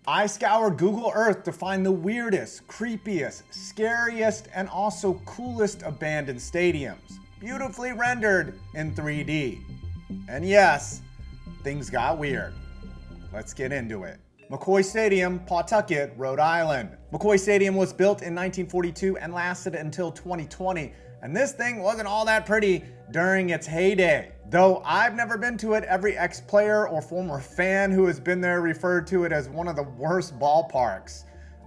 I scoured Google Earth to find the weirdest, creepiest, scariest, and also coolest abandoned stadiums, beautifully rendered in 3D. And yes, things got weird. Let's get into it. McCoy Stadium, Pawtucket, Rhode Island. McCoy Stadium was built in 1942 and lasted until 2020. And this thing wasn't all that pretty during its heyday. Though I've never been to it, every ex-player or former fan who has been there referred to it as one of the worst ballparks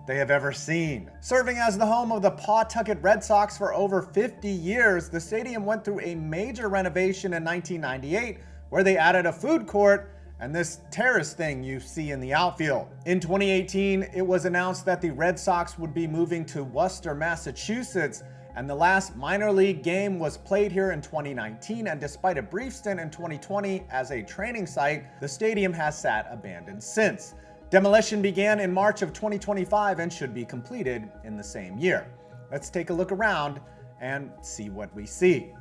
they have ever seen. Serving as the home of the Pawtucket Red Sox for over 50 years, the stadium went through a major renovation in 1998 where they added a food court and this terrace thing you see in the outfield. In 2018, it was announced that the Red Sox would be moving to Worcester, Massachusetts, and the last minor league game was played here in 2019, and despite a brief stint in 2020 as a training site, the stadium has sat abandoned since. Demolition began in March of 2025 and should be completed in the same year. Let's take a look around and see what we see.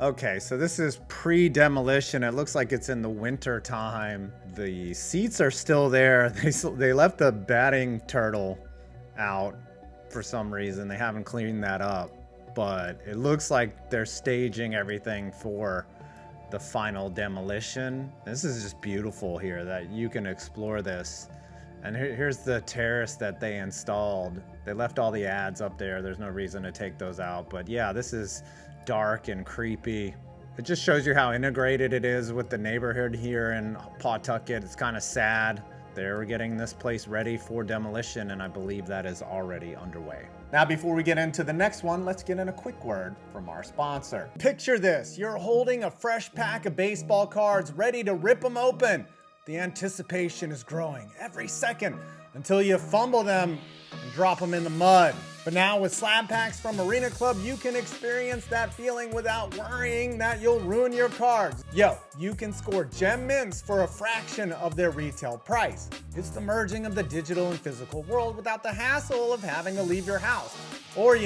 Okay, so this is pre-demolition. It looks like it's in the winter time. The seats are still there. They left the batting turtle out for some reason. They haven't cleaned that up, but it looks like they're staging everything for the final demolition. This is just beautiful here that you can explore this. And here's the terrace that they installed. They left all the ads up there. There's no reason to take those out, but yeah, this is dark and creepy. It just shows you how integrated it is with the neighborhood here in Pawtucket. It's kind of sad. They're getting this place ready for demolition, and I believe that is already underway. Now, before we get into the next one, let's get in a quick word from our sponsor. Picture this. You're holding a fresh pack of baseball cards, ready to rip them open. The anticipation is growing every second until you fumble them and drop them in the mud. But now with slab packs from Arena Club, you can experience that feeling without worrying that you'll ruin your cards. Yo, you can score gem mints for a fraction of their retail price. It's the merging of the digital and physical world without the hassle of having to leave your house. Or,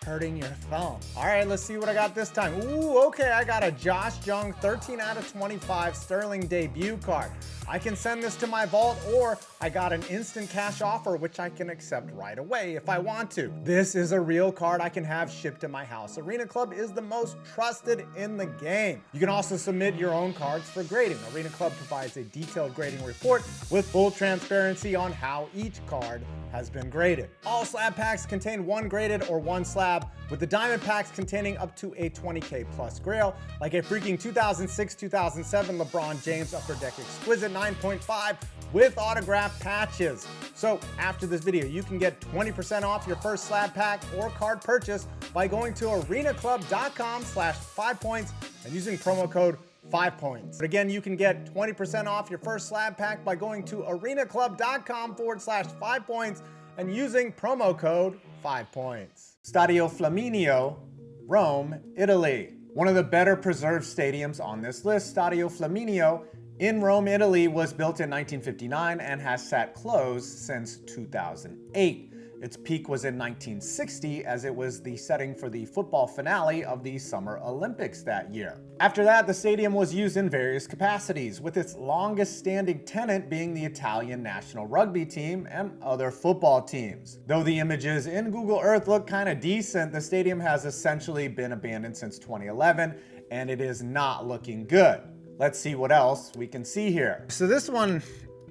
hurting your thumb. All right, let's see what I got this time. Ooh, okay, I got a Josh Jung 13 out of 25 Sterling debut card. I can send this to my vault, or I got an instant cash offer, which I can accept right away if I want to. This is a real card I can have shipped to my house. Arena Club is the most trusted in the game. You can also submit your own cards for grading. Arena Club provides a detailed grading report with full transparency on how each card has been graded. All slab packs contain one graded or one slab, with the diamond packs containing up to a 20K plus grail, like a freaking 2006-2007 LeBron James Upper Deck Exquisite 9.5 with autographed patches. So after this video, you can get 20% off your first slab pack or card purchase by going to arenaclub.com/5points and using promo code 5 points. But again, you can get 20% off your first slab pack by going to arenaclub.com/5 points and using promo code 5 points. Stadio Flaminio, Rome, Italy. One of the better preserved stadiums on this list, Stadio Flaminio in Rome, Italy, was built in 1959 and has sat closed since 2008. Its peak was in 1960, as it was the setting for the football finale of the Summer Olympics that year. After that, the stadium was used in various capacities, with its longest standing tenant being the Italian national rugby team and other football teams. Though the images in Google Earth look kind of decent, the stadium has essentially been abandoned since 2011, and it is not looking good. Let's see what else we can see here. So this one,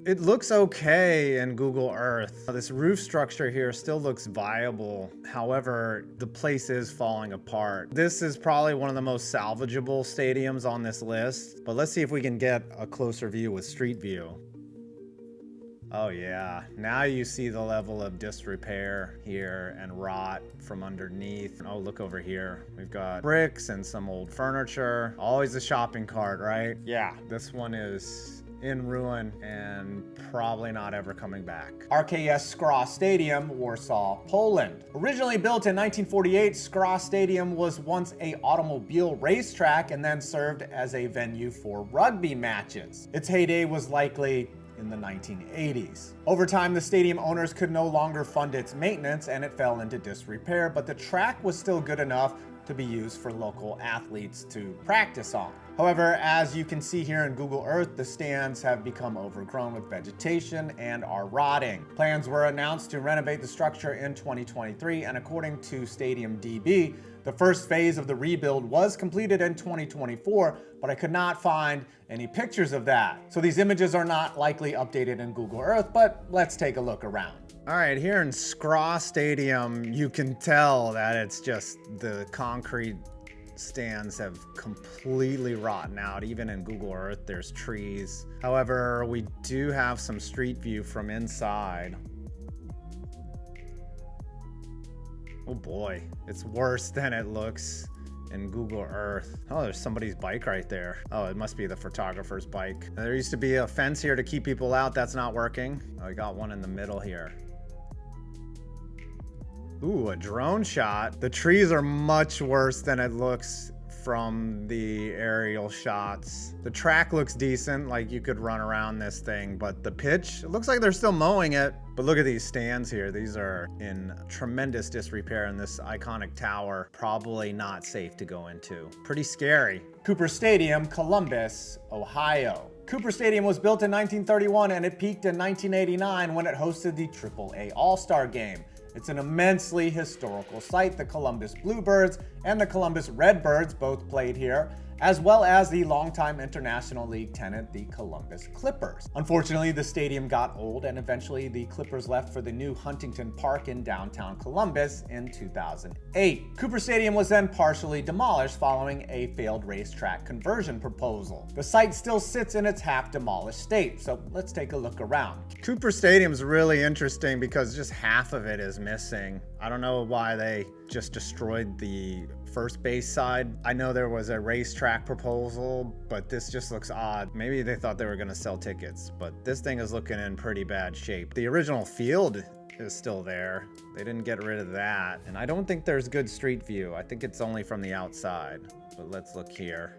it looks okay in Google Earth. This roof structure here still looks viable. However, the place is falling apart. This is probably one of the most salvageable stadiums on this list, but let's see if we can get a closer view with street view. Oh yeah, now you see the level of disrepair here and rot from underneath. Oh, look over here. We've got bricks and some old furniture. Always a shopping cart, right? Yeah, this one is in ruin and probably not ever coming back. RKS Skra Stadium, Warsaw, Poland. Originally built in 1948, Skra Stadium was once an automobile racetrack and then served as a venue for rugby matches. Its heyday was likely in the 1980s. Over time, the stadium owners could no longer fund its maintenance and it fell into disrepair, but the track was still good enough to be used for local athletes to practice on. However, as you can see here in Google Earth, the stands have become overgrown with vegetation and are rotting. Plans were announced to renovate the structure in 2023, and according to Stadium DB, the first phase of the rebuild was completed in 2024, but I could not find any pictures of that. So these images are not likely updated in Google Earth, but let's take a look around. All right, here in Skra Stadium, you can tell that it's just the concrete stands have completely rotten out. Even in Google Earth, there's trees. However, we do have some street view from inside. Oh boy, it's worse than it looks in Google Earth. Oh, there's somebody's bike right there. Oh, it must be the photographer's bike. There used to be a fence here to keep people out. That's not working. Oh, we got one in the middle here. Ooh, a drone shot. The trees are much worse than it looks from the aerial shots. The track looks decent, like you could run around this thing, but the pitch, it looks like they're still mowing it. But look at these stands here. These are in tremendous disrepair, and this iconic tower, probably not safe to go into. Pretty scary. Cooper Stadium, Columbus, Ohio. Cooper Stadium was built in 1931 and it peaked in 1989 when it hosted the AAA All-Star Game. It's an immensely historical site. The Columbus Bluebirds and the Columbus Redbirds both played here, as well as the longtime International League tenant, the Columbus Clippers. Unfortunately, the stadium got old and eventually the Clippers left for the new Huntington Park in downtown Columbus in 2008. Cooper Stadium was then partially demolished following a failed racetrack conversion proposal. The site still sits in its half-demolished state, so let's take a look around. Cooper Stadium's really interesting because just half of it is missing. I don't know why they just destroyed the first base side. I know there was a racetrack proposal, but this just looks odd. Maybe they thought they were gonna sell tickets, but this thing is looking in pretty bad shape. The original field is still there. They didn't get rid of that. And I don't think there's good street view. I think it's only from the outside, but let's look here.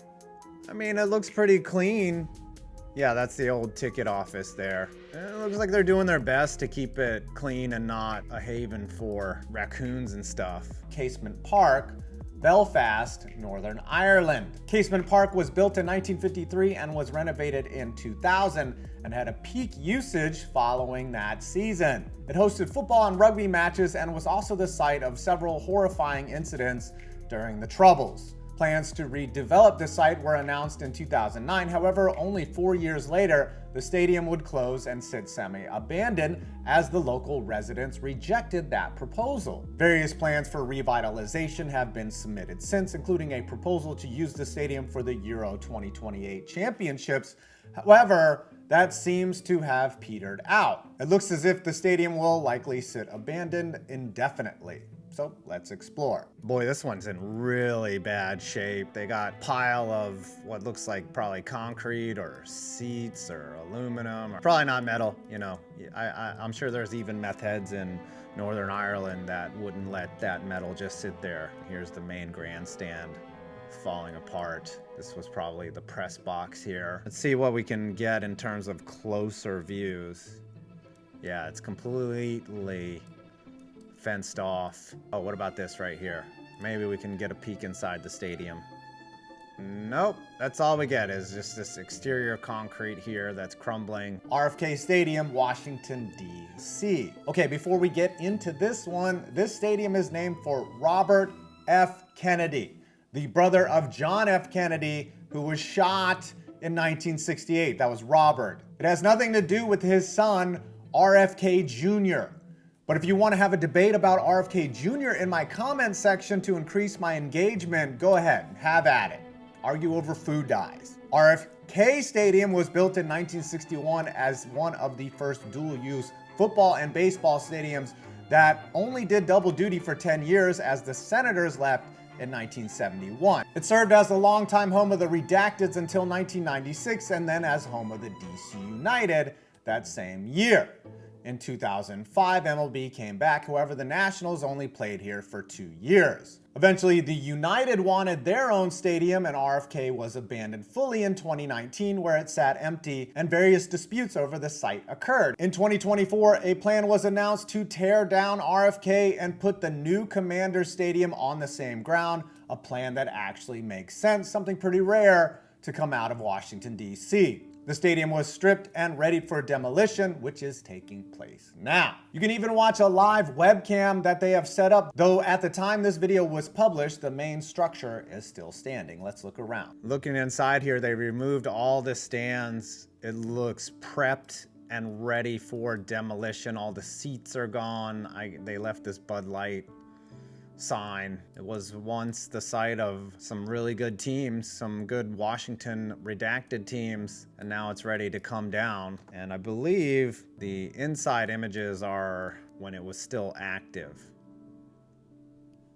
I mean, it looks pretty clean. Yeah, that's the old ticket office there. It looks like they're doing their best to keep it clean and not a haven for raccoons and stuff. Casement Park, Belfast, Northern Ireland. Casement Park was built in 1953 and was renovated in 2000 and had a peak usage following that season. It hosted football and rugby matches and was also the site of several horrifying incidents during the Troubles. Plans to redevelop the site were announced in 2009. However, only 4 years later, the stadium would close and sit semi-abandoned as the local residents rejected that proposal. Various plans for revitalization have been submitted since, including a proposal to use the stadium for the Euro 2028 championships. However, that seems to have petered out. It looks as if the stadium will likely sit abandoned indefinitely. So let's explore. Boy, this one's in really bad shape. They got a pile of what looks like probably concrete or seats or aluminum, or probably not metal. You know, I'm sure there's even meth heads in Northern Ireland that wouldn't let that metal just sit there. Here's the main grandstand falling apart. This was probably the press box here. Let's see what we can get in terms of closer views. Yeah, it's completely fenced off. Oh, what about this right here? Maybe we can get a peek inside the stadium. Nope, that's all we get is just this exterior concrete here that's crumbling. RFK Stadium, Washington, D.C. Okay, before we get into this one, this stadium is named for Robert F. Kennedy, the brother of John F. Kennedy, who was shot in 1968. That was Robert. It has nothing to do with his son, RFK Jr. But if you want to have a debate about RFK Jr. in my comment section to increase my engagement, go ahead, have at it. Argue over food dyes. RFK Stadium was built in 1961 as one of the first dual-use football and baseball stadiums that only did double duty for 10 years as the Senators left in 1971. It served as the longtime home of the Redacteds until 1996 and then as home of the DC United that same year. In 2005, MLB came back. However, the Nationals only played here for 2 years. Eventually, the United wanted their own stadium, and RFK was abandoned fully in 2019, where it sat empty, and various disputes over the site occurred. In 2024, a plan was announced to tear down RFK and put the new Commander Stadium on the same ground, a plan that actually makes sense, something pretty rare to come out of Washington, D.C. The stadium was stripped and ready for demolition, which is taking place now. You can even watch a live webcam that they have set up, though at the time this video was published, the main structure is still standing. Let's look around. Looking inside here, they removed all the stands. It looks prepped and ready for demolition. All the seats are gone. They left this Bud Light sign. It was once the site of some really good teams, some good Washington redacted teams, and now it's ready to come down. And I believe the inside images are when it was still active.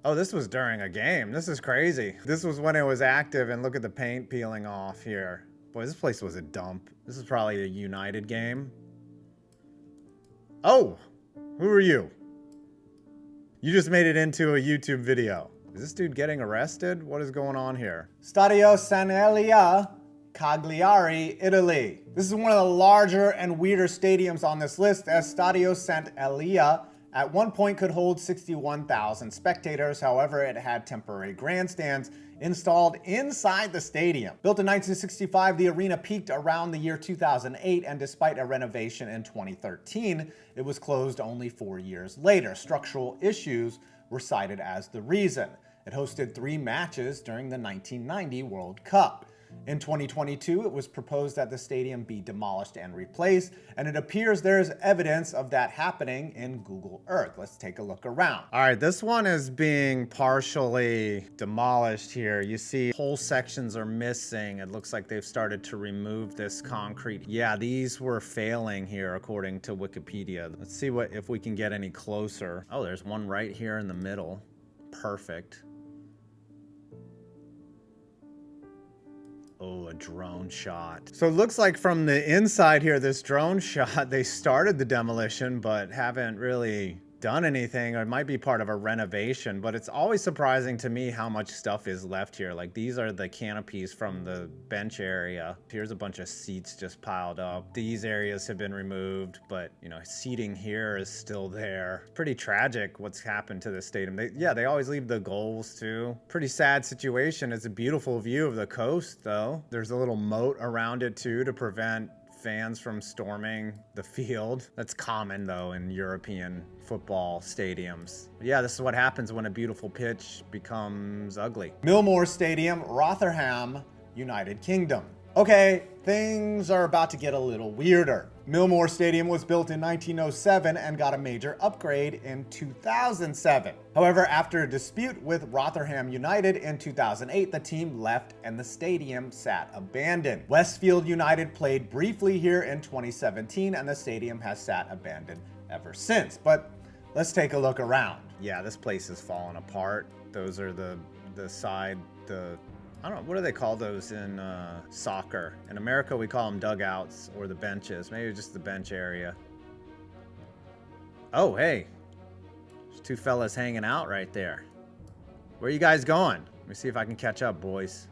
Oh, this was during a game. This is crazy. This was when it was active, and look at the paint peeling off here. Boy, this place was a dump. This is probably a United game. Oh, who are you? You just made it into a YouTube video. Is this dude getting arrested? What is going on here? Stadio Santalia, Cagliari, Italy. This is one of the larger and weirder stadiums on this list, as Stadio Santalia at one point could hold 61,000 spectators. However, it had temporary grandstands installed inside the stadium. Built in 1965, the arena peaked around the year 2008, and despite a renovation in 2013, it was closed only 4 years later. Structural issues were cited as the reason. It hosted 3 matches during the 1990 World Cup. In 2022, it was proposed that the stadium be demolished and replaced, and it appears there's evidence of that happening in Google Earth. Let's take a look around. All right, this one is being partially demolished here. You see whole sections are missing. It looks like they've started to remove this concrete. Yeah, these were failing here according to Wikipedia. Let's see if we can get any closer. Oh, there's one right here in the middle. Perfect. Oh, a drone shot. So it looks like from the inside here, this drone shot, they started the demolition, but haven't really done anything, or it might be part of a renovation. But it's always surprising to me how much stuff is left here. Like, these are the canopies from the bench area. Here's a bunch of seats just piled up. These areas have been removed, but you know, seating here is still there. Pretty tragic what's happened to this stadium. They always leave the goals too. Pretty sad situation. It's a beautiful view of the coast though. There's a little moat around it too to prevent fans from storming the field. That's common though in European football stadiums. But yeah, this is what happens when a beautiful pitch becomes ugly. Milmore Stadium, Rotherham, United Kingdom. Okay, things are about to get a little weirder. Milmore Stadium was built in 1907 and got a major upgrade in 2007. However, after a dispute with Rotherham United in 2008, the team left and the stadium sat abandoned. Westfield United played briefly here in 2017, and the stadium has sat abandoned ever since. But let's take a look around. Yeah, this place is falling apart. Those are the side, I don't know, what do they call those in soccer? In America, we call them dugouts or the benches. Maybe just the bench area. Oh, hey. There's 2 fellas hanging out right there. Where are you guys going? Let me see if I can catch up, boys.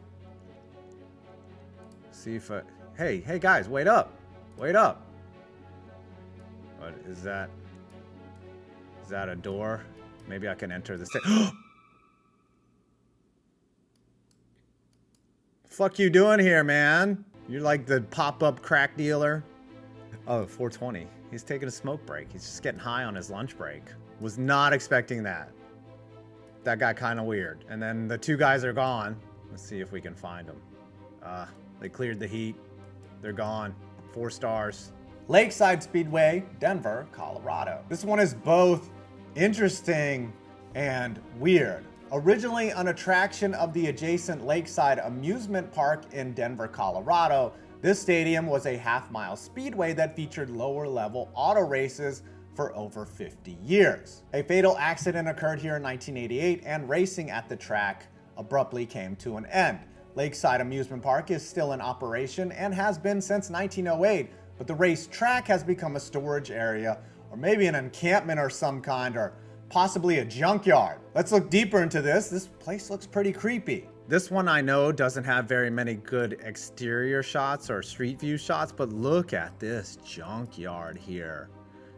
See if hey guys, wait up. Wait up. What is that? Is that a door? Maybe I can enter the stadium. Fuck you doing here, man? You're like the pop-up crack dealer. Oh, 420. He's taking a smoke break. He's just getting high on his lunch break. Was not expecting that. That got kind of weird. And then the 2 guys are gone. Let's see if we can find them. They cleared the heat. They're gone. 4 stars. Lakeside Speedway, Denver, Colorado. This one is both interesting and weird. Originally an attraction of the adjacent Lakeside amusement park in Denver, Colorado, this stadium was a half-mile speedway that featured lower-level auto races for over 50 years. A fatal accident occurred here in 1988, and racing at the track abruptly came to an end. Lakeside Amusement Park is still in operation and has been since 1908, but the race track has become a storage area, or maybe an encampment or some kind, or possibly a junkyard. Let's look deeper into this. This place looks pretty creepy. This one I know doesn't have very many good exterior shots or street view shots, but look at this junkyard here.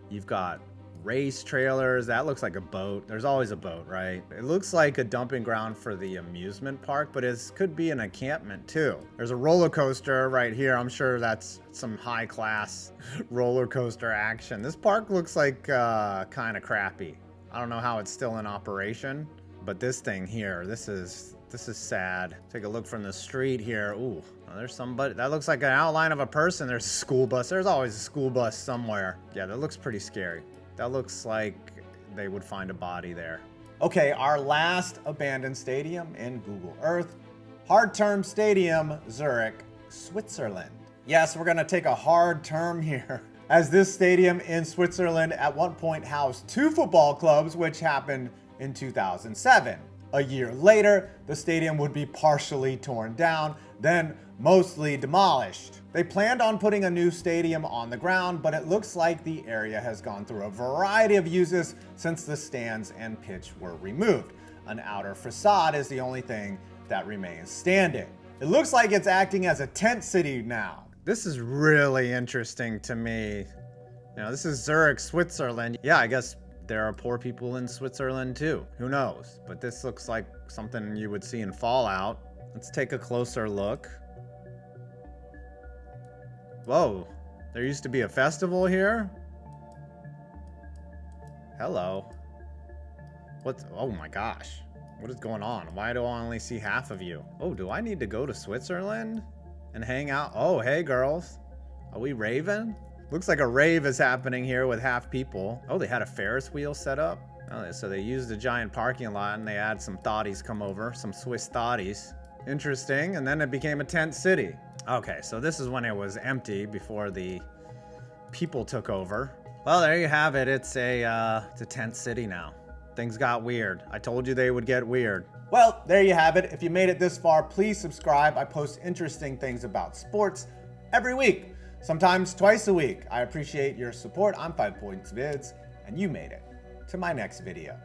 You've got race trailers. That looks like a boat. There's always a boat, right? It looks like a dumping ground for the amusement park, but it could be an encampment too. There's a roller coaster right here. I'm sure that's some high class roller coaster action. This park looks like kind of crappy. I don't know how it's still in operation, but this thing here, this is sad. Take a look from the street here. Ooh, there's somebody. That looks like an outline of a person. There's a school bus. There's always a school bus somewhere. Yeah, that looks pretty scary. That looks like they would find a body there. Okay, our last abandoned stadium in Google Earth. Hard Term Stadium, Zurich, Switzerland. Yes, we're gonna take a hard term here, as this stadium in Switzerland at one point housed 2 football clubs, which happened in 2007. A year later, the stadium would be partially torn down, then mostly demolished. They planned on putting a new stadium on the ground, but it looks like the area has gone through a variety of uses since the stands and pitch were removed. An outer facade is the only thing that remains standing. It looks like it's acting as a tent city now. This is really interesting to me. You know, this is Zurich, Switzerland. Yeah, I guess there are poor people in Switzerland too. Who knows? But this looks like something you would see in Fallout. Let's take a closer look. Whoa, there used to be a festival here? Hello. Oh my gosh. What is going on? Why do I only see half of you? Oh, do I need to go to Switzerland and hang out? Oh, hey girls. Are we raving? Looks like a rave is happening here with half people. Oh, they had a Ferris wheel set up. Oh, so they used a giant parking lot and they had some thotties come over, some Swiss thotties. Interesting, and then it became a tent city. Okay, so this is when it was empty before the people took over. Well, there you have it. It's a tent city now. Things got weird. I told you they would get weird. Well, there you have it. If you made it this far, please subscribe. I post interesting things about sports every week, sometimes twice a week. I appreciate your support. I'm 5 Points Vids, and you made it to my next video.